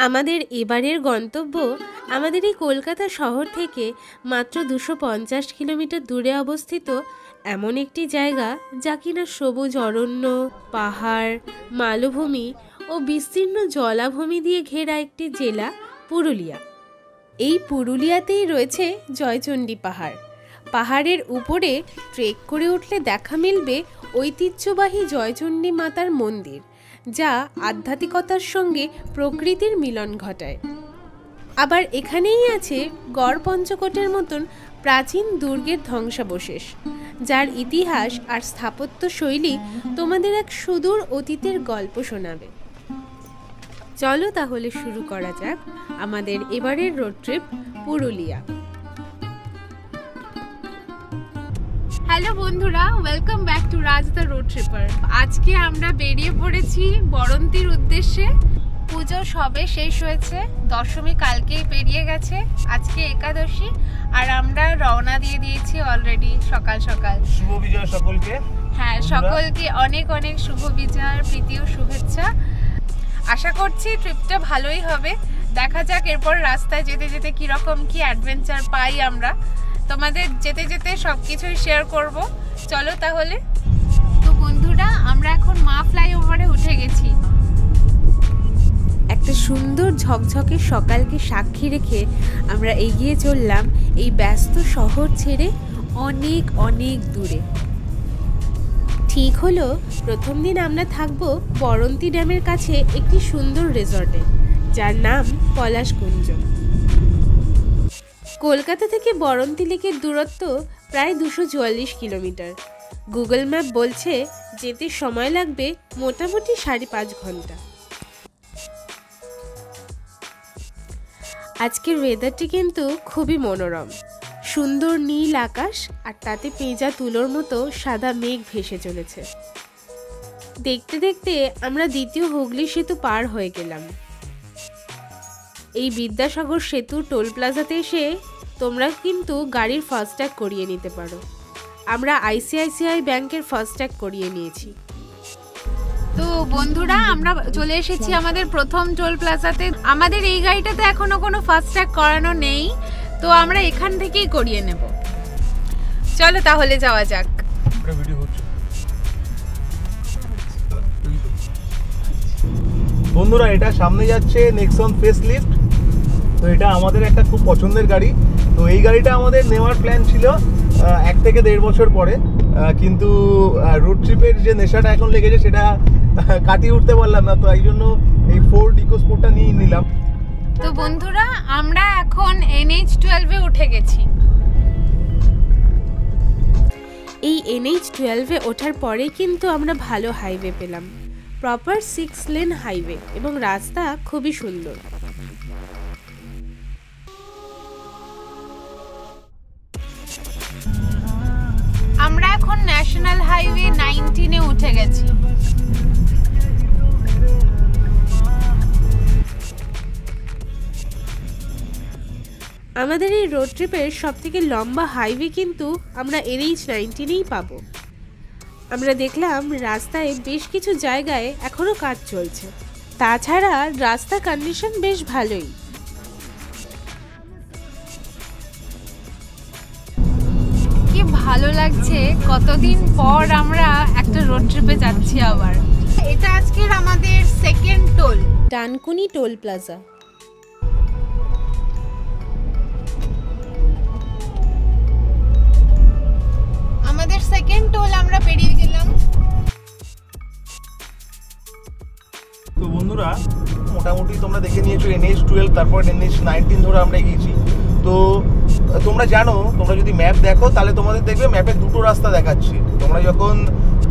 আমাদের এবারের গন্তব্য আমাদের এই কলকাতা শহর থেকে মাত্র 250 কিলোমিটার দূরে অবস্থিত এমন একটি জায়গা যা কিনা সবুজ অরণ্য, পাহাড়, মালভূমি ও বিস্তীর্ণ জলাভূমি দিয়ে ঘেরা একটি জেলা পুরুলিয়া। এই পুরুলিয়াতেই রয়েছে জয়চণ্ডী পাহাড়। পাহাড়ের উপরে ট্রেক করে উঠলে দেখা মিলবে ঐতিহ্যবাহী জয়চণ্ডী মাতার মন্দির, যা আধ্যাত্মিকতার সঙ্গে প্রকৃতির মিলন ঘটায়। আবার এখানেই আছে গড় পঞ্চকোটের মতন প্রাচীন দুর্গের ধ্বংসাবশেষ, যার ইতিহাস আর স্থাপত্য শৈলী তোমাদের এক সুদূর অতীতের গল্প শোনাবে। চলো তাহলে শুরু করা যাক আমাদের এবারের রোড ট্রিপ পুরুলিয়া। হ্যালো বন্ধুরা, welcome back to Raj the road tipper. আজকে আমরা বেরিয়ে পড়েছি বরন্তির উদ্দেশ্যে। পুজো সবে শেষ হয়েছে, দশমী কালকেই পেরিয়ে গেছে, আজকে একাদশী, আর আমরা রওনা দিয়ে দিয়েছি অলরেডি সকাল সকাল। শুভ বিজয় সকলকে। হ্যাঁ, সকলকে অনেক অনেক শুভ বিজয়ের প্রীতি ও শুভেচ্ছা। আশা করছি ট্রিপটা ভালোই হবে। দেখা যাক এরপর রাস্তায় যেতে যেতে কিরকম কি অ্যাডভেঞ্চার পাই আমরা। তোমাদের যেতে যেতে সব কিছুই শেয়ার করব। চলো তাহলে। তো বন্ধুরা, আমরা এখন মা ফ্লাইওভারে উঠে গেছি। একটা সুন্দর ঝকঝকে সকালকে সাক্ষী রেখে আমরা এগিয়ে চললাম এই ব্যস্ত শহর ছেড়ে অনেক অনেক দূরে। ঠিক হলো, প্রথম দিন আমরা থাকবো বরন্তি ড্যামের কাছে একটি সুন্দর রিসর্টে, যার নাম পলাশকুঞ্জ। কলকাতা থেকে বরন্তি লেকের দূরত্ব প্রায় 244 কিলোমিটার। গুগল ম্যাপ বলছে যেতে সময় লাগবে মোটামুটি 5.5 ঘন্টা। আজকের ওয়েদারটি কিন্তু খুবই মনোরম। সুন্দর নীল আকাশ আর তাতে পেঁজা তুলোর মতো সাদা মেঘ ভেসে চলেছে। দেখতে দেখতে আমরা দ্বিতীয় হুগলি সেতু পার হয়ে গেলাম। এই বিদ্যাসাগর সেতু টোল প্লাজাতে এসে তোমরা কিন্তু গাড়ির ফাস্ট্যাগ করিয়ে নিতে পারো। আমরা ICICI ব্যাংকের ফাস্ট্যাগ করিয়ে নিয়েছি। তো বন্ধুরা, আমরা চলে এসেছি আমাদের প্রথম টোল প্লাজাতে। আমাদের এই গাড়িটাতে এখনো কোনো ফাস্ট্যাগ করানো নেই, তো আমরা এখান থেকেই করিয়ে নেব। চলো তাহলে যাওয়া যাক। বন্ধুরা, এটা সামনে যাচ্ছে নেক্সন ফেস লিফট। তো এটা আমাদের একটা খুব পছন্দের গাড়ি। তো এই গাড়িটা আমাদের নেওয়ার প্ল্যান ছিল 1 থেকে 1.5 বছর পরে, কিন্তু রোড ট্রিপের যে নেশাটা এখন লেগেছে সেটা কাটিয়ে উঠতে পারলাম না। তো এই জন্য এই ফোর্ড ইকোস্পোর্টটা নিয়ে নিলাম। তো বন্ধুরা, আমরা এখন NH12 এ উঠে গেছি। এই NH12 এ ওঠার পরে কিন্তু আমরা ভালো হাইওয়ে পেলাম, প্রপার 6 লেন হাইওয়ে, এবং রাস্তা খুবই সুন্দর। আমরা এখন ন্যাশনাল হাইওয়ে 19 এ উঠে গেছি। আমাদের এই রোড ট্রিপের সবথেকে লম্বা হাইওয়ে কিন্তু আমরা NH19 পাবো। আমরা দেখলাম রাস্তায় বেশ কিছু জায়গায় এখনো কাজ চলছে। তাছাড়া রাস্তার কন্ডিশন বেশ ভালোই। কি ভালো লাগছে, কতদিন পর আমরা একটা রোড ট্রিপে যাচ্ছি আবার। এটা আজকের আমাদের second toll, Dankuni toll plaza. আমাদের সেকেন্ড টোল আমরা পেরিয়ে গেলাম। তো বন্ধুরা, মোটামুটি তোমরা দেখে নিয়েছো NH12, তারপর NH19 ধরে আমরা এগিয়েছি। তো তোমরা জানো, তোমরা যদি ম্যাপ দেখো তাহলে তোমাদের দেখবে ম্যাপে দুটো রাস্তা দেখাচ্ছে। তোমরা যখন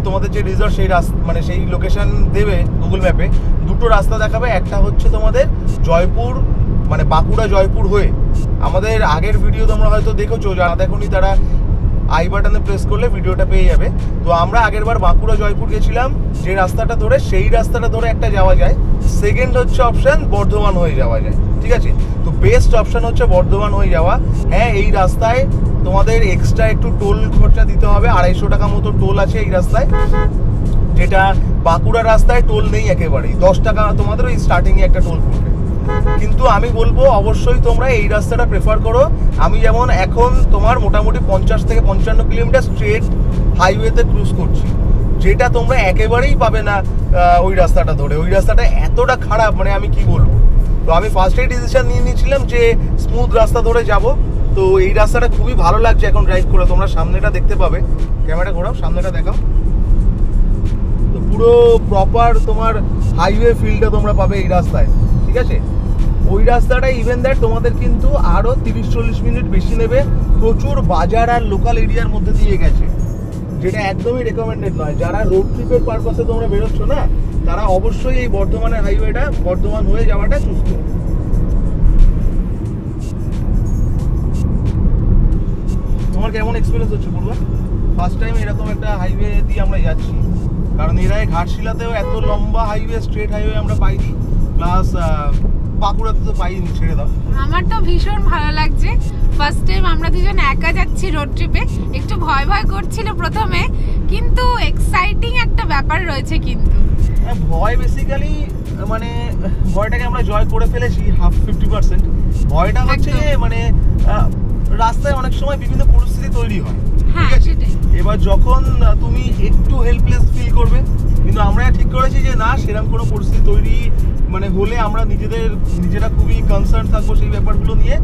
তোমাদের যে রিসর্ট সেই রাস্তা মানে সেই লোকেশন দেবে গুগল ম্যাপে, দুটো রাস্তা দেখাবে। একটা হচ্ছে তোমাদের জয়পুর মানে বাঁকুড়া জয়পুর হয়ে। আমাদের আগের ভিডিও তোমরা হয়তো দেখেছো, যারা দেখোনি তারা আই বাটনে প্রেস করলে ভিডিওটা পেয়ে যাবে। তো আমরা আগের বার বাঁকুড়া জয়পুর গেছিলাম, যে রাস্তাটা ধরে সেই রাস্তাটা ধরে একটা যাওয়া যায়। সেকেন্ড হচ্ছে অপশন বর্ধমান হয়ে যাওয়া যায়, ঠিক আছে? তো বেস্ট অপশন হচ্ছে বর্ধমান হয়ে যাওয়া। হ্যাঁ, এই রাস্তায় তোমাদের এক্সট্রা একটু টোল খরচা দিতে হবে। 250 টাকা মতো টোল আছে এই রাস্তায়, যেটা বাঁকুড়া রাস্তায় টোল নেই একেবারেই। 10 টাকা তোমাদের ওই স্টার্টিংয়ে একটা টোল পড়বে। কিন্তু আমি বলবো অবশ্যই তোমরা এই রাস্তাটা প্রেফার করো। আমি যেমন এখন তোমার মোটামুটি 50 থেকে 55 কিলোমিটার স্ট্রেট হাইওয়েতে ক্রুজ করছি, যেটা তোমরা একেবারেই পাবে না ওই রাস্তাটা ধরে। ওই রাস্তাটা এতটা খারাপ, মানে আমি কি বলবো। তো আমি ফার্স্টেই ডিসিশন নিয়ে নিয়েছিলাম যে স্মুথ রাস্তা ধরে যাব। তো এই রাস্তাটা খুবই ভালো লাগছে এখন ড্রাইভ করে। তোমরা সামনেটা দেখতে পাবে, ক্যামেরা ঘোরাও, সামনেটা দেখাও। তো পুরো প্রপার তোমার হাইওয়ে ফিলটা তোমরা পাবে এই রাস্তায়, ঠিক আছে। ওই রাস্তাটা ইভেন দ্যাট তোমাদের কিন্তু আরও 30-40 মিনিট বেশি নেবে। প্রচুর বাজার আর লোকাল এরিয়ার মধ্যে দিয়ে গেছে, যেটা একদমই রেকমেন্ডেড নয়। যারা রোড ট্রিপের পারপাসে তোমরা বেরোচ্ছ না, তারা অবশ্যই এই বর্ধমানের হাইওয়েটা, বর্ধমান হয়ে যাওয়াটা চুজ করো। তোমার কেমন এক্সপিরিয়েন্স হচ্ছে পূর্বা? ফার্স্ট টাইম এরকম একটা হাইওয়ে দিয়ে আমরা যাচ্ছি, কারণ এর আগে ঘাটশিলাতেও এত লম্বা হাইওয়ে, স্ট্রেট হাইওয়ে আমরা পাইনি, প্লাস বাঁকুড়াতে তো পাইনি, ছেড়ে দাও। আমার তো ভীষণ ভালো লাগছে। ফার্স্ট টাইম আমরা দুজন একা যাচ্ছি রোড ট্রিপে। একটু ভয় ভয় করছিল প্রথমে, কিন্তু এক্সাইটিং একটা ব্যাপার রয়েছে। কিন্তু ভয় বেসিক্যালি মানে ভয়টাকে আমরা জয় করে ফেলেছি 50%। ভয়টা হচ্ছে মানে রাস্তায় অনেক সময় বিভিন্ন পরিস্থিতি তৈরি হয়, ঠিক আছে। এবার যখন তুমি একটু হেল্পলেস ফিল করবে, কিন্তু আমরা ঠিক করেছি যে না, সেরকম কোনো পরিস্থিতি তৈরি মানে হলে আমরা নিজেরা খুবই কনসার্ন থাকবো সেই ব্যাপারগুলো নিয়ে,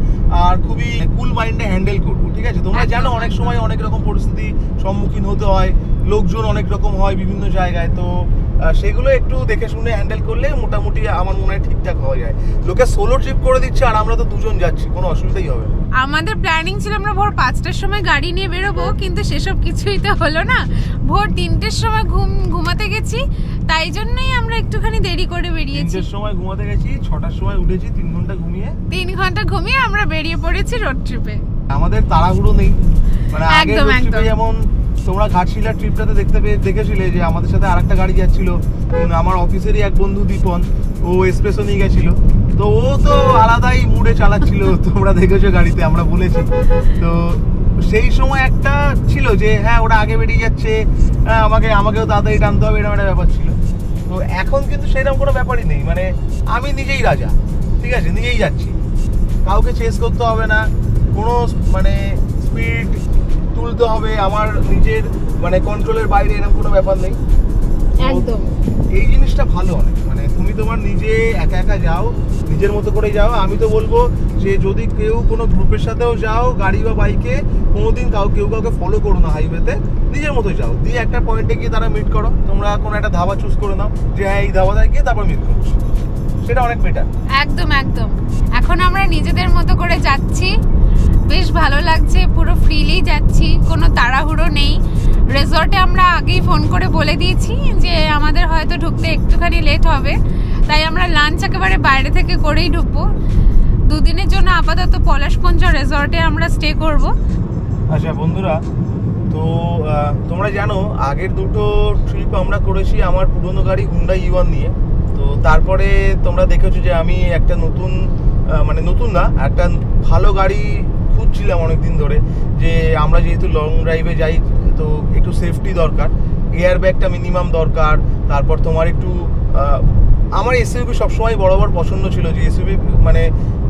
আর খুবই কুল মাইন্ডে হ্যান্ডেল করবো, ঠিক আছে। তোমরা জানো অনেক সময় অনেক রকম পরিস্থিতি সম্মুখীন হতে হয়, লোকজন অনেক রকম হয় বিভিন্ন জায়গায়। তো সেগুলো একটু দেখে শুনে হ্যান্ডেল করলে মোটামুটি আমার মনে হয় ঠিকঠাক হয়ে যায়। লোকে সোলো ট্রিপ করে দিচ্ছে, আর আমরা তো দুজন যাচ্ছি, কোনো অসুবিধাই হবে না। আমাদের প্ল্যানিং ছিল আমরা ভোর 5টার সময় গাড়ি নিয়ে বেরোবো, কিন্তু সেসব কিছুই তো হলো না। ভোর 3টের সময় ঘুমাতে গেছি, তাই জন্যই আমরা একটুখানি দেরি করে বেরিয়েছি। 3টের সময় ঘুমাতে গেছি, 6টার সময় উঠেছি, 3 ঘন্টা ঘুমিয়ে আমরা বেরিয়ে পড়েছি রোড ট্রিপে। আমাদের তাড়াহুড়ো নেই, মানে আগের ট্রিপে যেমন তোমরা ঘাটশিলার ট্রিপটাতে দেখেছিলে যে আমাদের সাথে আরেকটা গাড়ি যাচ্ছিল, আমার অফিসেরই এক বন্ধু দীপন, ও এক্সপ্রেসও নিয়ে গেছিল। তো ও তো আলাদাই মুডে চালাচ্ছিল, তোমরা দেখেছো গাড়িতে, আমরা বলেছি। তো সেই সময় একটা ছিল যে হ্যাঁ ওরা আগে বেরিয়ে যাচ্ছে, আমাকেও তাড়াতাড়ি টানতে হবে, এরকম একটা ব্যাপার ছিল। তো এখন কিন্তু সেরকম কোনো ব্যাপারই নেই, মানে আমি নিজেই রাজা, ঠিক আছে, নিজেই যাচ্ছি, কাউকে চেস করতে হবে না, কোনো মানে স্পিড তুলতে হবে আমার নিজের মানে কন্ট্রোলের বাইরে, এরকম কোনো ব্যাপার নেই। একদম এই জিনিসটা ভালো অনেক, মানে তুমি তোমার নিজে একা একা যাও, নিজের মতো করে যাও। আমি তো বলবো যে যদি কেউ কোনো গ্রুপের সাথেও যাও গাড়ি বা বাইকে, কোনোদিন কেউ কাউকে ফলো করো না, হাইওয়েতে নিজের মতো যাও, দিয়ে একটা পয়েন্টে গিয়ে তারা মিট করো। তোমরা কোনো একটা ধাবা চুজ করে নাও যে হ্যাঁ এই ধাবাটায় গিয়ে তারপর মিট করছো, সেটা অনেক বেটার। একদম এখন আমরা নিজেদের মতো করে যাচ্ছি, বেশ ভালো লাগছে, পুরো ফ্রিলি যাচ্ছি, কোনো তাড়াহুড়ো নেই। রিসর্টে আমরা আগেই ফোন করে বলে দিয়েছি যে আমাদের হয়তো ঢুকতে একটুখানি লেট হবে, তাই আমরা লাঞ্চ একেবারে বাইরে থেকে করেই ঢুকবো। 2 দিনের জন্য আপাতত পলাশকুঞ্জ রিসর্টে আমরা স্টে করব। আচ্ছা বন্ধুরা, তো তোমরা জানো আগের দুটো ট্রিপ আমরা করেছি আমার পুরনো গাড়ি হুন্ডা E1 নিয়ে। তো তারপরে তোমরা দেখেছো যে আমি একটা নতুন না, একটা ভালো গাড়ি খুঁজছিলাম অনেকদিন ধরে, যে আমরা যেহেতু লং ড্রাইভে যাই তো একটু সেফটি দরকার, এয়ার ব্যাগটা মিনিমাম দরকার। তারপর তোমার একটু আমার এসইউভি সবসময় বরাবর পছন্দ ছিল, যে এসইউভি মানে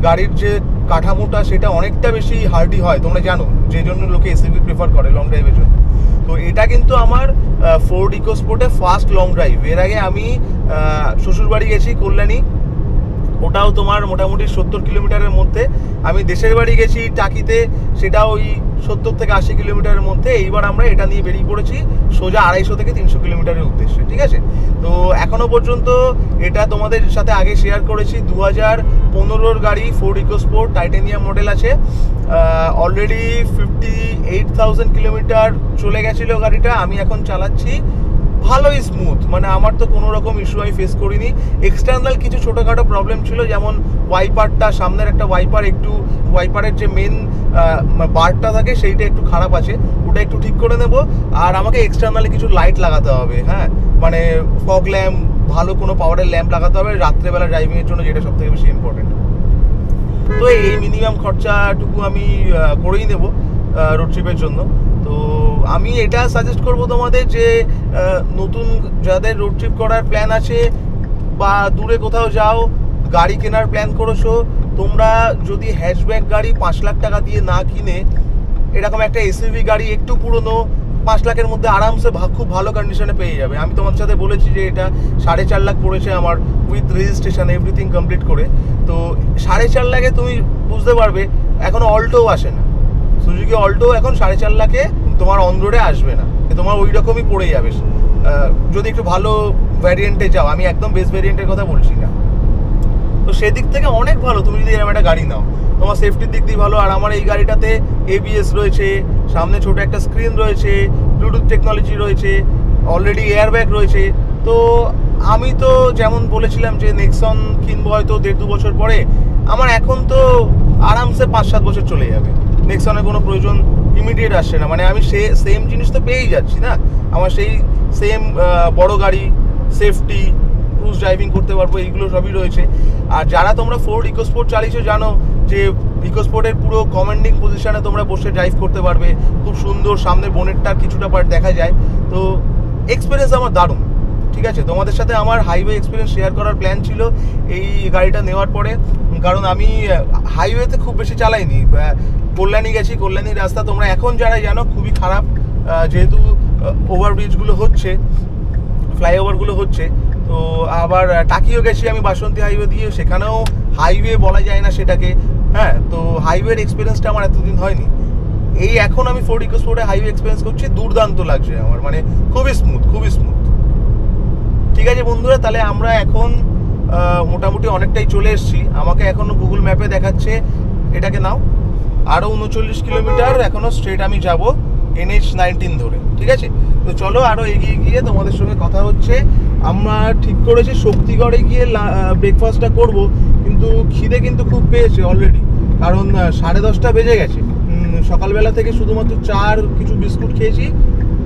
গাড়ির যে কাঠামোটা সেটা অনেকটা বেশি হার্ডি হয়, তোমরা জানো, যে জন্য লোকে এসইউভি প্রেফার করে লং ড্রাইভের জন্য। তো এটা কিন্তু আমার ফোর্ড ইকোস্পোর্টে ফার্স্ট লং ড্রাইভ। এর আগে আমি শ্বশুরবাড়ি গেছি কল্যাণী, ওটাও তোমার মোটামুটি 70 কিলোমিটারের মধ্যে। আমি দেশের বাড়ি গেছি টাকিতে, সেটা ওই 70 থেকে 80 কিলোমিটারের মধ্যে। এইবার আমরা এটা নিয়ে বেরিয়ে পড়েছি সোজা 250 থেকে 300 কিলোমিটারের উদ্দেশ্যে, ঠিক আছে। তো এখনো পর্যন্ত এটা তোমাদের সাথে আগে শেয়ার করেছি, 2015-র গাড়ি, ফোর্ড ইকোস্পোর্ট টাইটানিয়াম মডেল আছে। অলরেডি 58,000 কিলোমিটার চলে গেছিলো গাড়িটা। আমি এখন চালাচ্ছি ভালোই স্মুথ, মানে আমার তো কোনো রকম ইস্যু আমি ফেস করিনি। এক্সটার্নাল কিছু ছোটোখাটো প্রবলেম ছিল, যেমন ওয়াইপারটা, সামনের একটা ওয়াইপারের যে মেন বারটা থাকে সেইটা একটু খারাপ আছে, ওটা একটু ঠিক করে নেব। আর আমাকে এক্সটার্নালি কিছু লাইট লাগাতে হবে, হ্যাঁ, মানে ফগ ল্যাম্প, ভালো কোনো পাওয়ারের ল্যাম্প লাগাতে হবে রাত্রেবেলা ড্রাইভিংয়ের জন্য, যেটা সব থেকে বেশি ইম্পর্টেন্ট। তো এই মিনিমাম খরচাটুকু আমি করেই নেব রোড ট্রিপের জন্য। তো আমি এটা সাজেস্ট করব তোমাদের যে নতুন যাদের রোড ট্রিপ করার প্ল্যান আছে বা দূরে কোথাও যাও, গাড়ি কেনার প্ল্যান করেছো, তোমরা যদি হ্যাশব্যাক গাড়ি 5 লাখ টাকা দিয়ে না কিনে এরকম একটা এসইউভি গাড়ি একটু পুরনো 5 লাখের মধ্যে আরামসে খুব ভালো কন্ডিশনে পেয়ে যাবে। আমি তোমাদের সাথে বলেছি যে এটা 4.5 লাখ পড়েছে আমার, উইথ রেজিস্ট্রেশন এভরিথিং কমপ্লিট করে। তো 4.5 লাখে তুমি বুঝতে পারবে এখনো অল্টোও আসে না, সুজুকি অল্টো এখন 4.5 লাখে তোমার অন রোডে আসবে না, তোমার ওই রকমই পড়ে যাবে যদি একটু ভালো ভ্যারিয়েন্টে যাও। আমি একদম বেস্ট ভ্যারিয়েন্টের কথা বলছি না। তো সেদিক থেকে অনেক ভালো তুমি যদি এরকম একটা গাড়ি নাও, তোমার সেফটির দিক দিয়ে ভালো। আর আমার এই গাড়িটাতে ABS রয়েছে, সামনে ছোট একটা স্ক্রিন রয়েছে, ব্লুটুথ টেকনোলজি রয়েছে, অলরেডি এয়ারব্যাগ রয়েছে। তো আমি তো যেমন বলেছিলাম যে নেক্সন কিনবো হয়তো 1.5-2 বছর পরে, আমার এখন তো আরামসে 5-7 বছর চলে যাবে। নেক্সনের কোনো প্রয়োজন ইমিডিয়েট আসছে না, মানে আমি সেম জিনিস তো পেয়েই যাচ্ছি না, আমার সেই সেম বড় গাড়ি, সেফটি, ক্রুজ ড্রাইভিং করতে পারবো, এইগুলো সবই রয়েছে। আর যারা তোমরা ফোর্ড ইকোস্পোর্ট চালিয়েছো জানো যে ইকোস্পোর্টের পুরো কমান্ডিং পজিশনে তোমরা বসে ড্রাইভ করতে পারবে, খুব সুন্দর, সামনে বোনেটটার কিছুটা পার্ট দেখা যায়। তো এক্সপিরিয়েন্স আমার দারুণ। ঠিক আছে, তোমাদের সাথে আমার হাইওয়ে এক্সপিরিয়েন্স শেয়ার করার প্ল্যান ছিল এই গাড়িটা নেওয়ার পরে, কারণ আমি হাইওয়েতে খুব বেশি চালাইনি। কল্যাণী গেছি, কল্যাণীর রাস্তা তোমরা এখন যারা জানো খুবই খারাপ, যেহেতু ওভারব্রিজগুলো হচ্ছে, ফ্লাইওভারগুলো হচ্ছে। তো আবার টাকিও গেছি আমি বাসন্তী হাইওয়ে দিয়ে, সেখানেও হাইওয়ে বলা যায় না সেটাকে। হ্যাঁ, তো হাইওয়ের এক্সপিরিয়েন্সটা আমার এতদিন হয়নি। এই এখন আমি ফোর্ড ইকোস্পোর্টে হাইওয়ে এক্সপিরিয়েন্স করছি, দুর্দান্ত লাগছে আমার, মানে খুবই স্মুথ, খুবই স্মুথ। ঠিক আছে বন্ধুরা, তাহলে আমরা এখন মোটামুটি অনেকটাই চলে এসেছি। আমাকে এখনো গুগল ম্যাপে দেখাচ্ছে, এটাকে নাও, আরও 39 কিলোমিটার এখনো স্ট্রেট আমি যাব NH-19 ধরে। ঠিক আছে, তো চলো আরও এগিয়ে গিয়ে তোমাদের সঙ্গে কথা হচ্ছে। আমরা ঠিক করেছি শক্তিগড়ে গিয়ে ব্রেকফাস্টটা করব, কিন্তু খিদে কিন্তু খুব পেয়েছে অলরেডি, কারণ 10:30 বেজে গেছে। সকালবেলা থেকে শুধুমাত্র চার কিছু বিস্কুট খেয়েছি।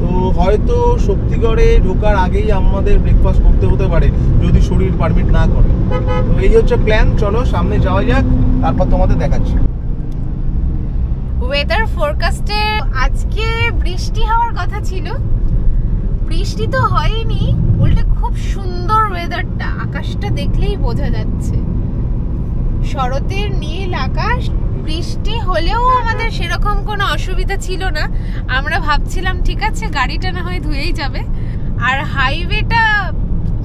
তো হয়তো শক্তিগড়ে ঢোকার আগেই আমাদের ব্রেকফাস্ট করতে হতে পারে যদি শরীর পারমিট না করে। তো এই হচ্ছে প্ল্যান, চলো সামনে যাওয়া যাক, তারপর তোমাদের দেখাচ্ছি। ওয়েদার ফোরকাস্টে আজকে বৃষ্টি হওয়ার কথা ছিল, বৃষ্টি তো হয়নি, উল্টে খুব সুন্দর ওয়েদারটা, আকাশটা দেখলেই বোঝা যাচ্ছে শরতের নীল আকাশ। বৃষ্টি হলেও আমাদের সেরকম কোনো অসুবিধা ছিল না, আমরা ভাবছিলাম ঠিক আছে গাড়িটা না হয় ধুয়েই যাবে। আর হাইওয়েটা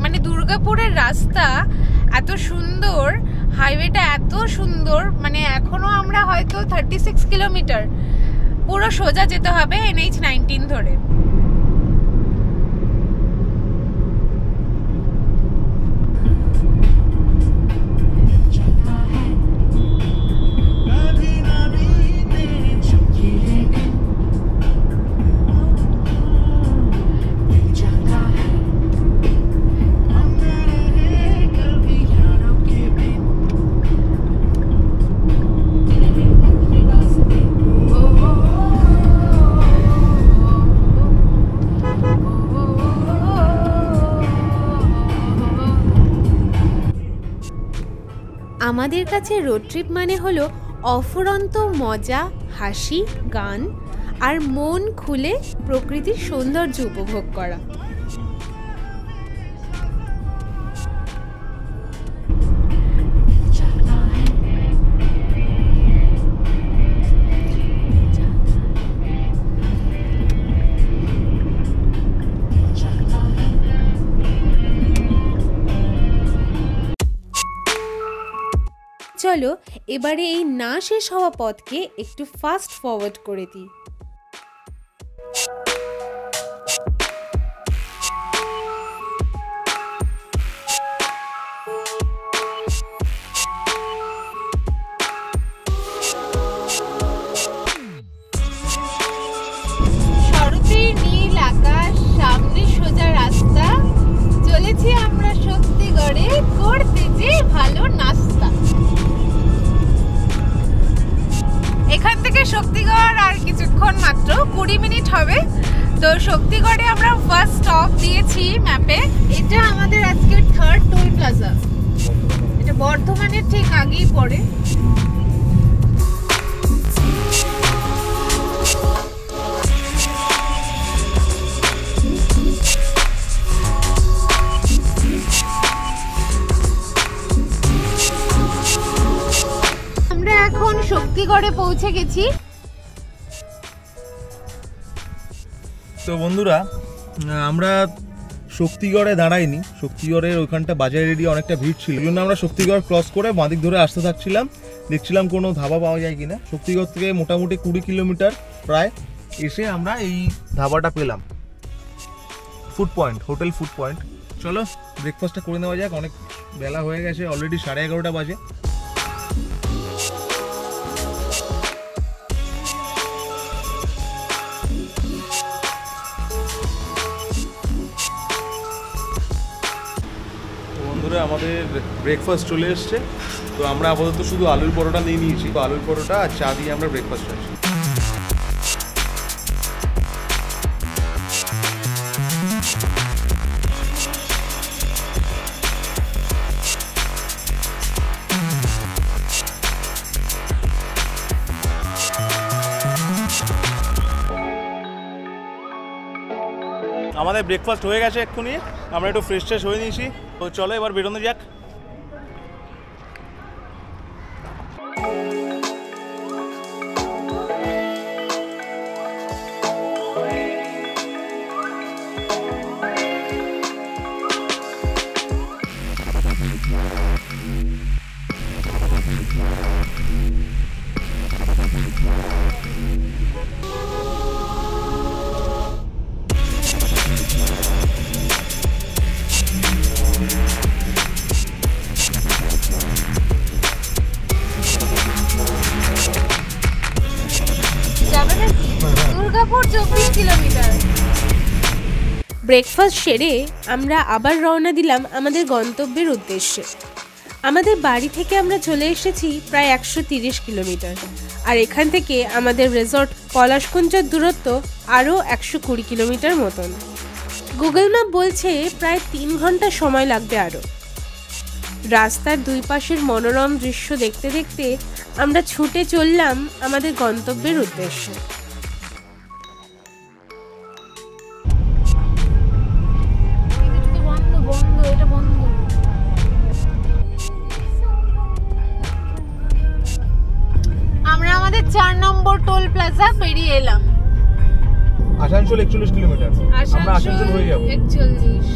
মানে দুর্গাপুরের রাস্তা এত সুন্দর, হাইওয়েটা এত সুন্দর, মানে এখনো আমরা হয়তো 36 কিলোমিটার পুরো সোজা যেতে হবে NH-19 ধরে। আমাদের কাছে রোড ট্রিপ মানে হলো অফুরন্ত মজা, হাসি, গান আর মন খুলে প্রকৃতির সৌন্দর্য উপভোগ করা। চলো এবারে এই না শেষ হওয়া পথকে একটু ফাস্ট ফরওয়ার্ড করে দিই। শরতের নীল আকাশ, সামনে সোজা রাস্তা, চলেছি আমরা শক্তিগড়ে করতে যে ভালো নাস্তা। এখান থেকে শক্তিগড় আর কিছুক্ষণ মাত্র 20 মিনিট হবে। তো শক্তিগড়ে আমরা ফার্স্ট স্টপ দিয়েছি ম্যাপে, এটা আমাদের আজকের 3rd টোল প্লাজা, এটা বর্ধমানের ঠিক আগেই পড়ে। শক্তিগড়ে পৌঁছে গেছি। তো বন্ধুরা, আমরা শক্তিগড়ে দাঁড়াইনি, শক্তিগড়ের ওইখানটা বাজার এরিয়া অনেকটা ভিড় ছিল, এই জন্য আমরা শক্তিগড় ক্রস করে বাঁদিক ধরে আসতে থাকছিলাম, দেখছিলাম কোনো ধাবা পাওয়া যায় কিনা। শক্তিগড় থেকে মোটামুটি 20 কিলোমিটার প্রায় এসে আমরা এই ধাবাটা পেলাম, food point, hotel food point. চলো ব্রেকফাস্টটা করে নেওয়া যাক, অনেক বেলা হয়ে গেছে, অলরেডি 11:30 বাজে। বন্ধুরা, আমাদের ব্রেকফাস্ট চলে এসছে। তো আমরা আপাতত শুধু আলুর পরোটা নিয়ে নিয়েছি, তো আলুর পরোটা আর চা দিয়ে আমরা ব্রেকফাস্ট করছি। আমাদের ব্রেকফাস্ট হয়ে গেছে এক্ষুনি, আমরা একটু ফ্রেশ ট্রেশ হয়ে নিয়েছি। তো চলো এবার বেরোনো যাক। দুর্গাপুর 24 কিলোমিটার। ব্রেকফাস্ট সেরে আমরা আবার রওনা দিলাম আমাদের গন্তব্যের উদ্দেশ্যে। আমাদের বাড়ি থেকে আমরা চলে এসেছি প্রায় 130 কিলোমিটার, আর এখান থেকে আমাদের রিসর্ট পলাশকুঞ্জের দূরত্ব আরও 120 কিলোমিটার মতন। গুগল ম্যাপ বলছে প্রায় 3 ঘন্টা সময় লাগবে আরও। রাস্তার দুই পাশের মনোরম দৃশ্য দেখতে দেখতে আমরা ছুটে চললাম আমাদের গন্তব্যের উদ্দেশ্যে। আমরা আমাদের 4 নম্বর টোল প্লাজা পেরিয়ে এলাম। আসানসোল 41 কিলোমিটার, আমরা আসানসোল হয়ে যাব 41।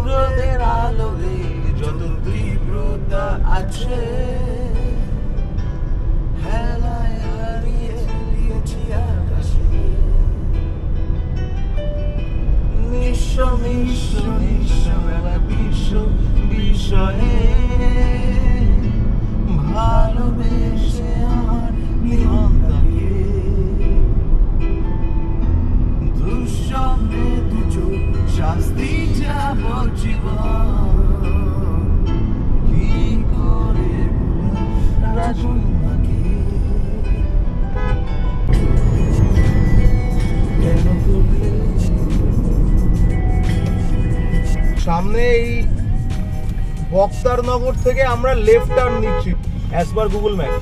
রোদের আলোরে যত তীব্রতা আছে, হেলায় হারিয়ে দিয়েছি আকাশে, নিঃস্ব নিঃস্ব নিঃস্ব মেলা বিশ্ব বিষয়ে ভালোবেসে আমার নিয়ন্তাকে দুঃস্বপ্নে দুচো শাস্তি যাব জীবন, কি করে রাজুমাকে কেন করলে। সামনে এই বক্তারনগর থেকে আমরা লেফট টার্ন নিচ্ছি অ্যাজ পার গুগল ম্যাপ।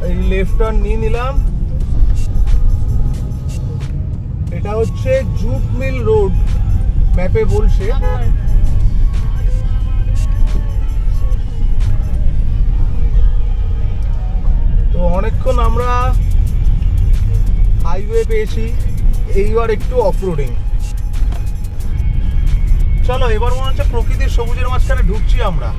এই লেফট টার্ন নিয়ে নিলাম। এটা হচ্ছে জুট মিল রোড ম্যাপে বলছে। তো অনেকক্ষণ আমরা হাইওয়ে পেয়েছি, এইবার একটু অফরোডিং। চলো এবার মনে হচ্ছে প্রকৃতির সবুজের মাঝখানে ঢুকছি আমরা।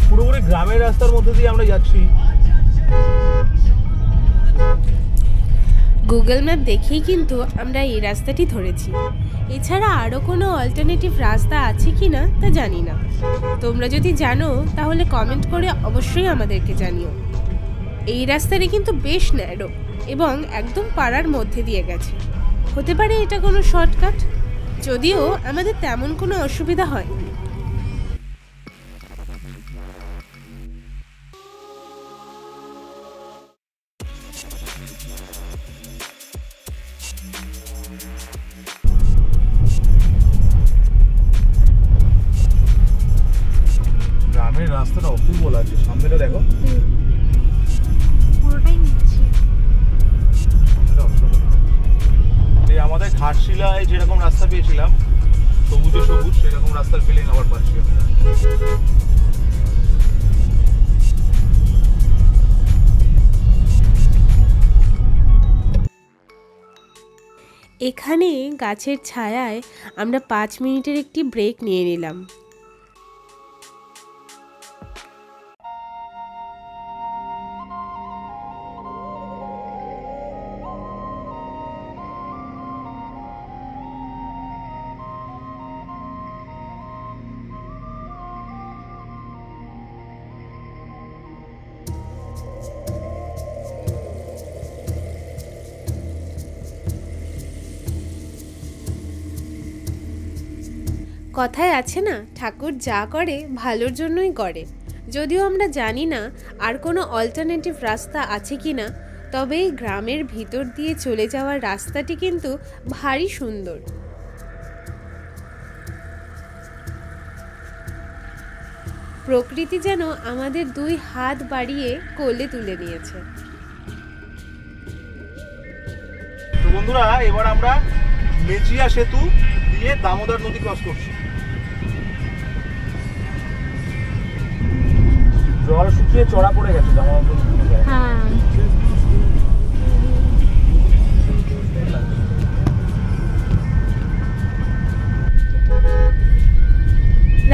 পুরোপুরি গ্রামের রাস্তার মধ্যে দিয়ে আমরা যাচ্ছি। গুগল ম্যাপ দেখেই কিন্তু আমরা এই রাস্তাটি ধরেছি। এছাড়া আরও কোনো অল্টারনেটিভ রাস্তা আছে কি না তা জানি না। তোমরা যদি জানো তাহলে কমেন্ট করে অবশ্যই আমাদেরকে জানিও। এই রাস্তাটি কিন্তু বেশ ন্যারো এবং একদম পাড়ার মধ্যে দিয়ে গেছে। হতে পারে এটা কোনো শর্টকাট, যদিও আমাদের তেমন কোনো অসুবিধা হয়নি। রাস্তাটা অপূর্ব লাগছে, সামনেটা দেখো। পুরোটাই নিচ্ছি। এই আমাদের ঘাটশিলায় যেরকম রাস্তা পেয়েছিলাম সবুজে সবুজ, সেরকম রাস্তার ফিলিং আবার পাচ্ছি। এখানে গাছের ছায়ায় আমরা 5 মিনিটের একটি ব্রেক নিয়ে নিলাম। কথায় আছে না, ঠাকুর যা করে ভালোর জন্যই করে। যদিও আমরা জানি না আর কোনো অল্টারনেটিভ রাস্তা আছে কি না, তবে এই গ্রামের ভিতর দিয়ে চলে যাওয়ার রাস্তাটি কিন্তু ভারী সুন্দর। প্রকৃতি যেন আমাদের 2 হাত বাড়িয়ে কোলে তুলে নিয়েছে। তো বন্ধুরা, এবার আমরা মেচিয়া সেতু দিয়ে দামোদর নদী ক্রস করছি। জল শুকিয়ে চড়া পড়ে গেছে দামোদর নদী। হ্যাঁ,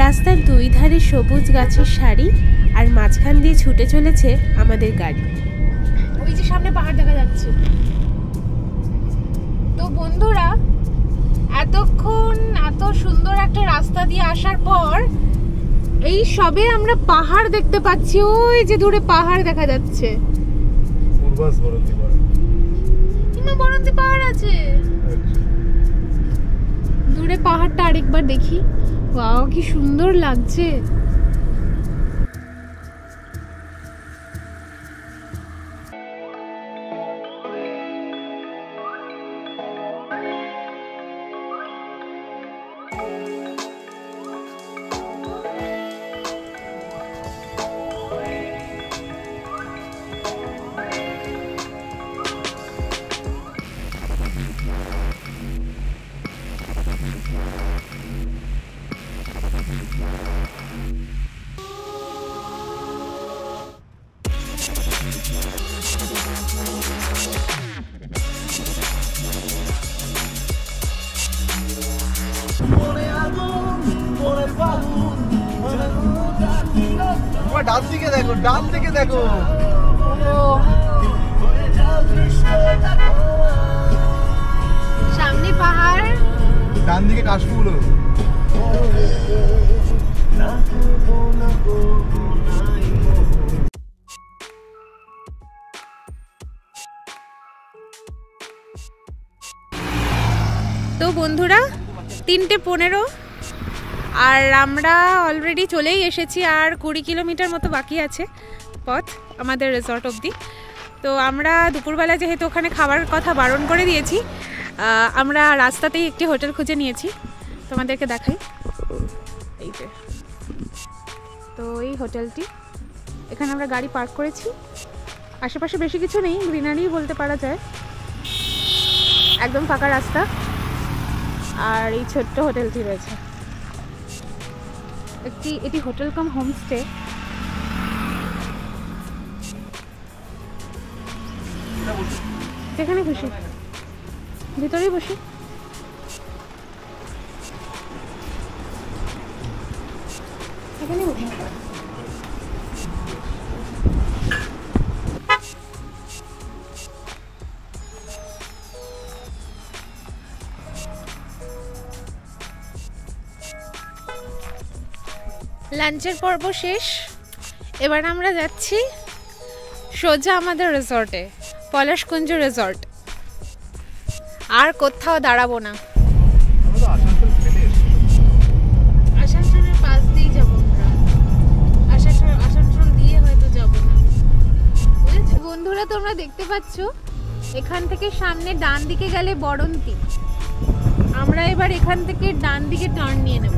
রাস্তার 2 ধারে সবুজ গাছের সারি, আর মাঝখান দিয়ে ছুটে চলেছে আমাদের গাড়ি। ওই যে সামনে পাহাড় দেখা যাচ্ছে। তো বন্ধুরা, এতক্ষণ এত সুন্দর একটা রাস্তা দিয়ে আসার পর এই সবে আমরা পাহাড় দেখতে পাচ্ছি। ওই যে দূরে পাহাড় দেখা যাচ্ছে। বরন্তি পাহাড় আছে দূরে। পাহাড়টা আরেকবার দেখি। ওয়াও, কি সুন্দর লাগছে। ডান দিকে দেখো, ডান দিকে দেখো। সামনে পাহাড়, ডান দিকে কাশফুল। তো বন্ধুরা, 3:15 আর আমরা অলরেডি চলেই এসেছি। আর 20 কিলোমিটার মতো বাকি আছে পথ আমাদের রিসর্ট অবধি। তো আমরা দুপুরবেলা যেহেতু ওখানে খাবার কথা বারণ করে দিয়েছি, আমরা রাস্তাতেই একটি হোটেল খুঁজে নিয়েছি। তোমাদেরকে দেখাই, এই যে। তো এই হোটেলটি, এখানে আমরা গাড়ি পার্ক করেছি। আশেপাশে বেশি কিছু নেই, গ্রিনারি বলতে পারা যায়, একদম ফাঁকা রাস্তা। আর এই ছোট্ট হোটেলটি রয়েছে, এটি হোটেল কাম হোমস্টে। যেখানে খুশি ভিতরেই বসি। এখানে বসি। লাঞ্চের পর্ব শেষ। এবার আমরা যাচ্ছি সোজা আমাদের রিসর্টে, পলাশকুঞ্জ রিসর্ট। আর কোথাও দাঁড়াবো না। আসানসোলের পাশ দিয়ে যাবো আমরা, আসানসোল দিয়ে হয়তো যাবো না। বন্ধুরা, তোমরা দেখতে পাচ্ছ এখান থেকে সামনে ডান দিকে গেলে বরন্তি। আমরা এবার এখান থেকে ডান দিকে টার্ন নিয়ে নেব।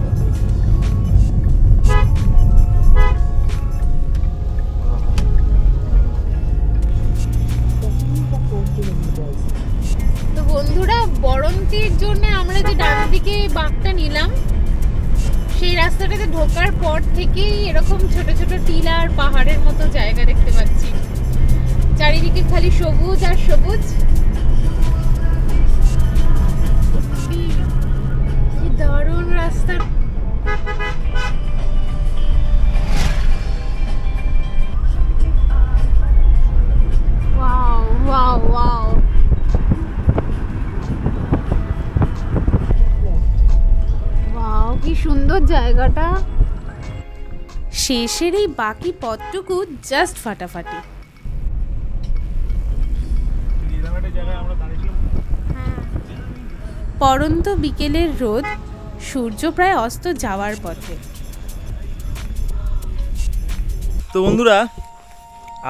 ঢোকার পর থেকেই এরকম ছোট ছোট টিলা আর পাহাড়ের মতো জায়গা দেখতে পাচ্ছি, চারিদিকে খালি সবুজ আর সবুজ। কি দারুণ রাস্তা। ওয়াও ওয়াও ওয়াও, ওয়াও কি সুন্দর জায়গাটা। শেষের এই বাকি পথটুকু জাস্ট ফাটাফাটি। পরন্ত বিকেলের রোদ, সূর্য প্রায় অস্ত যাওয়ার পথে। তো বন্ধুরা,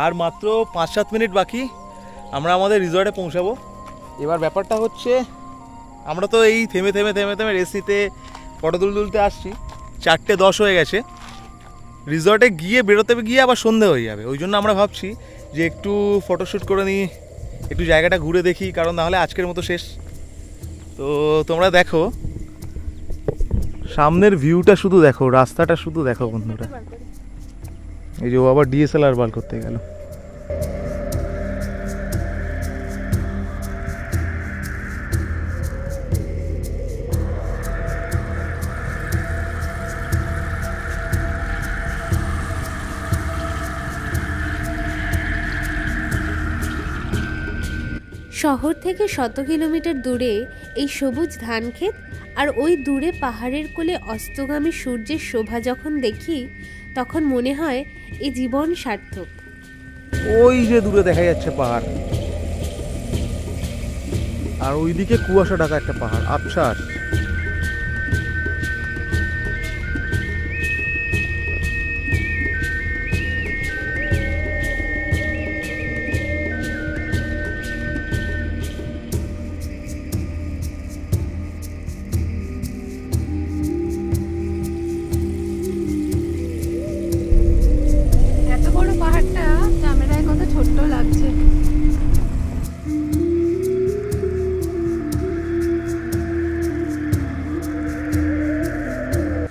আর মাত্র 5-7 মিনিট বাকি আমরা আমাদের রিসর্টে পৌঁছাবো। এবার ব্যাপারটা হচ্ছে, আমরা তো এই থেমে থেমে থেমে থেমে রেস্ট নিতে ফটো তুলতে আসছি, 4:10 হয়ে গেছে। রিসর্টে গিয়ে বেরোতে গিয়ে আবার সন্ধে হয়ে যাবে, ওই জন্য আমরা ভাবছি যে একটু ফটোশ্যুট করে নিই, একটু জায়গাটা ঘুরে দেখি, কারণ নাহলে আজকের মতো শেষ। তো তোমরা দেখো সামনের ভিউটা, শুধু দেখো রাস্তাটা, শুধু দেখো বন্ধুরা। এই যে ও আবার ডিএসএলআর বার করতে গেল। শহর থেকে 100 কিলোমিটার দূরে এই সবুজ ধানক্ষেত আর ওই দূরে পাহাড়ের কোলে অস্তগামী সূর্যের শোভা যখন দেখি, তখন মনে হয় এই জীবন সার্থক। ওই যে দূরে দেখা যাচ্ছে পাহাড়, আর ওইদিকে কুয়াশা ঢাকা একটা পাহাড়, আবছার। এত বড় পাহাড়টা ক্যামেরায় কত ছোট্ট লাগছে।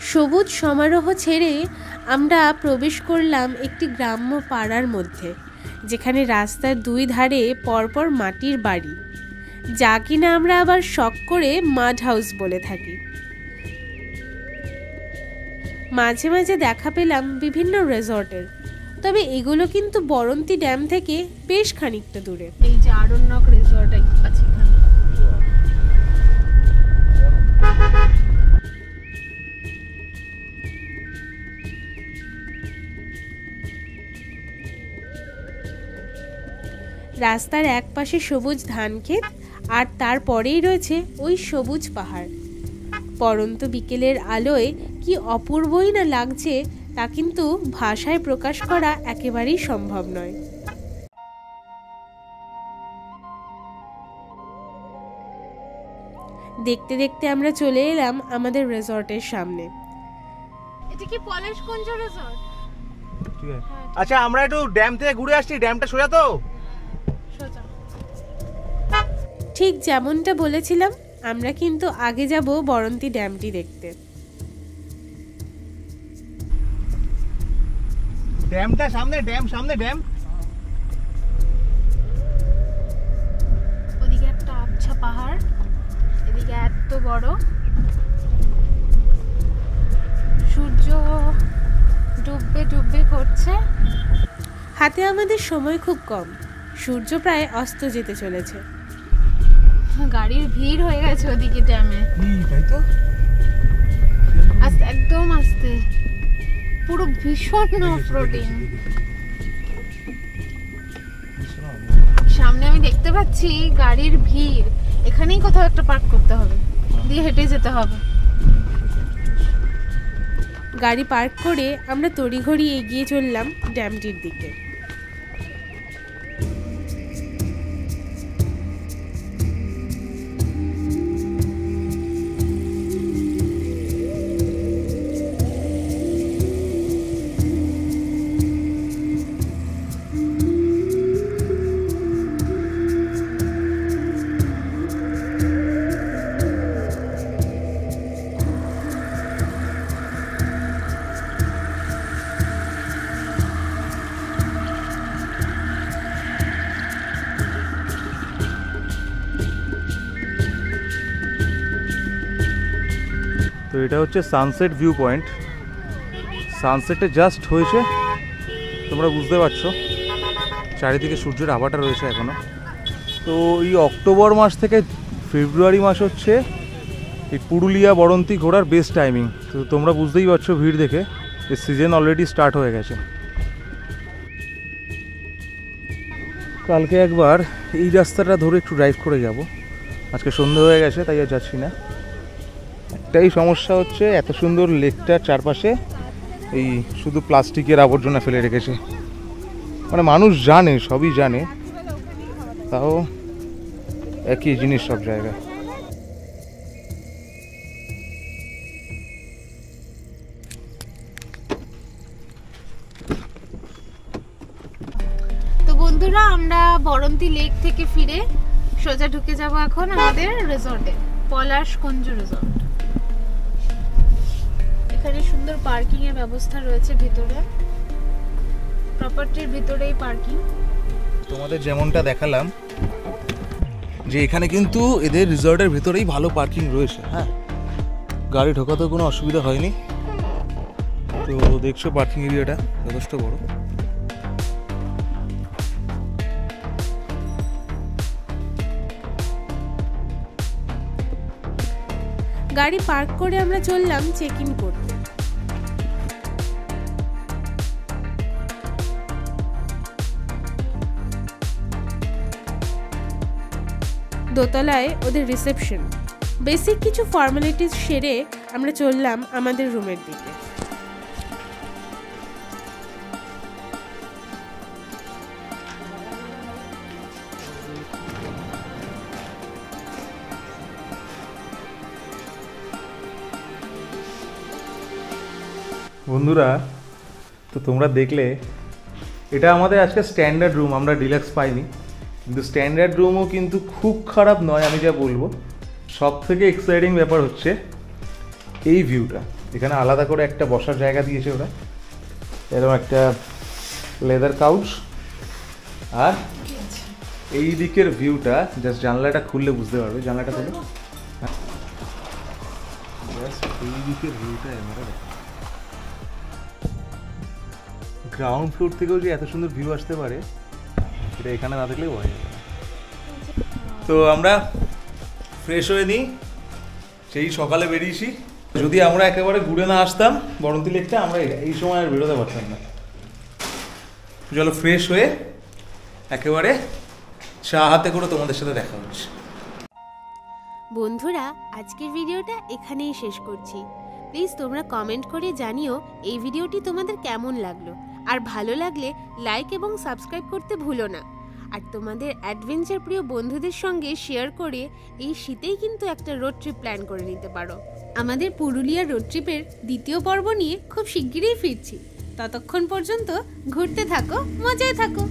সবুজ সমারোহ ছেড়ে আমরা প্রবেশ করলাম একটি গ্রাম্য পাড়ার মধ্যে, যেখানে রাস্তার দুই ধারে পরপর মাটির বাড়ি, যা কিনা আমরা আবার শখ করে মাড হাউস বলে থাকি। মাঝে মাঝে দেখা পেলাম বিভিন্ন রিসর্টের, তবে এগুলো কিন্তু বরন্তী ড্যাম থেকে বেশ খানিকটা দূরে। এই যে আরণ্যক রিসর্ট আছে এখানে। রাস্তার এক পাশে সবুজ ধানক্ষেত, আর তারপরেই রয়েছে ওই সবুজ পাহাড়। পরন্ত বিকেলের আলোয় কি অপূর্বই না লাগছে, তা কিন্তু ভাষায় প্রকাশ করা একেবারেই সম্ভব নয়। দেখতে দেখতে আমরা চলে এলাম আমাদের রিসর্টের সামনে। এটা কি পলাশকুঞ্জ রিসর্ট? ঠিক আছে, আচ্ছা আমরা একটু ড্যাম থেকে ঘুরে আসছি। ড্যামটা সোজা তো? সোজা। ঠিক যেমনটা বলেছিলাম, আমরা কিন্তু আগে যাব বরন্তী ড্যামটি দেখতে। ড্যামটা সামনে, ড্যাম সামনে, ড্যাম। ওদিকে একটা আবছা পাহাড়, এদিকে এত বড় সূর্য ডুববে ডুববে করছে। হাতে আমাদের সময় খুব কম, সূর্য প্রায় অস্ত যেতে চলেছে। গাড়ির ভিড় হয়ে গেছে ওদিকে ড্যামে। তাই তো, আস্তে, একদম আস্তে, পুরো ভীষণ অফরোডিং। সামনে আমি দেখতে পাচ্ছি গাড়ির ভিড়, এখানেই কোথাও একটা পার্ক করতে হবে, দিয়ে হেঁটে যেতে হবে। গাড়ি পার্ক করে আমরা তড়িঘড়ি এগিয়ে চললাম ড্যামটির দিকে। এটা হচ্ছে সানসেট ভিউ পয়েন্ট। সানসেটে জাস্ট হয়েছে, তোমরা বুঝতে পারছো চারিদিকে সূর্যের আভাটা রয়েছে এখনো। তো এই অক্টোবর মাস থেকে ফেব্রুয়ারি মাস হচ্ছে এই পুরুলিয়া বরন্তি ঘোরার বেস্ট টাইমিং। তো তোমরা বুঝতেই পারছো ভিড় দেখে এই সিজন অলরেডি স্টার্ট হয়ে গেছে। কালকে একবার এই রাস্তাটা ধরে একটু ড্রাইভ করে যাব, আজকে সন্ধ্যে হয়ে গেছে তাই আর যাচ্ছি না। একটাই সমস্যা হচ্ছে এত সুন্দর লেকটার চারপাশে এই শুধু প্লাস্টিকের আবর্জনা ফেলে রেখেছে, মানে মানুষ জানে, সবই জানে, তাও একই জিনিস সব জায়গায়। তো বন্ধুরা, আমরা বরন্তি লেক থেকে ফিরে সোজা ঢুকে যাব এখন আমাদের রিসর্টে, পলাশকুঞ্জ রিসর্ট। এখানে সুন্দর পার্কিং এর ব্যবস্থা রয়েছে ভিতরে, প্রপার্টির ভিতরেই পার্কিং। তোমাদের যেমনটা দেখালাম যে এখানে কিন্তু এদের রিসর্টের ভিতরেই ভালো পার্কিং রয়েছে। হ্যাঁ, গাড়ি ঢোকাতেও কোনো অসুবিধা হয়নি। তো দেখছো পার্কিং এরিয়াটা যথেষ্ট বড়। গাড়ি পার্ক করে আমরা চললাম চেক ইন করতে। দোতলায় ওদের রিসেপশন। বেসিক কিছু ফর্মালিটিস সেরে আমরা চললাম আমাদের রুমের দিকে। বন্ধুরা, তো তোমরা দেখলে এটা আমাদের আজকে স্ট্যান্ডার্ড রুম, আমরা ডিলাক্স পাইনি, কিন্তু স্ট্যান্ডার্ড রুমও কিন্তু খুব খারাপ নয়। আমি যা বলবো, সব থেকে এক্সাইটিং ব্যাপার হচ্ছে এই ভিউটা। এখানে আলাদা করে একটা বসার জায়গা দিয়েছে ওরা, এরকম একটা লেদার কাউচ, আর এই দিকের ভিউটা জাস্ট জানলাটা খুললে বুঝতে পারবে। জানলাটা খুলে জাস্ট এই দিকের ভিউটা এবারে গ্রাউন্ড ফ্লোর থেকেও যে এত সুন্দর ভিউ আসতে পারে এটা এখানে না দেখলেই বোঝা যাবে না। তো আমরা ফ্রেশ হয়ে নিই, সেই সকালে বেরিয়েছি। যদি আমরা একেবারে ঘুরে না আসতাম বরন্তি লেকটা, আমরা এই সময় আর বেরোতে পারতাম না। চলো ফ্রেশ হয়ে একেবারে চা হাতে করে তোমাদের সাথে দেখা হচ্ছে। বন্ধুরা, আজকের ভিডিওটা এখানেই শেষ করছি। প্লিজ তোমরা কমেন্ট করে জানিও এই ভিডিওটি তোমাদের কেমন লাগলো, আর ভালো লাগলে লাইক এবং সাবস্ক্রাইব করতে ভুলো না। আর তোমাদের অ্যাডভেঞ্চার প্রিয় বন্ধুদের সঙ্গে শেয়ার করে এই শীতেই কিন্তু একটা রোড ট্রিপ প্ল্যান করে নিতে পারো। আমাদের পুরুলিয়ার রোড ট্রিপের দ্বিতীয় পর্ব নিয়ে খুব শিগগিরই ফিরছি। ততক্ষণ পর্যন্ত ঘুরতে থাকো, মজায় থাকো।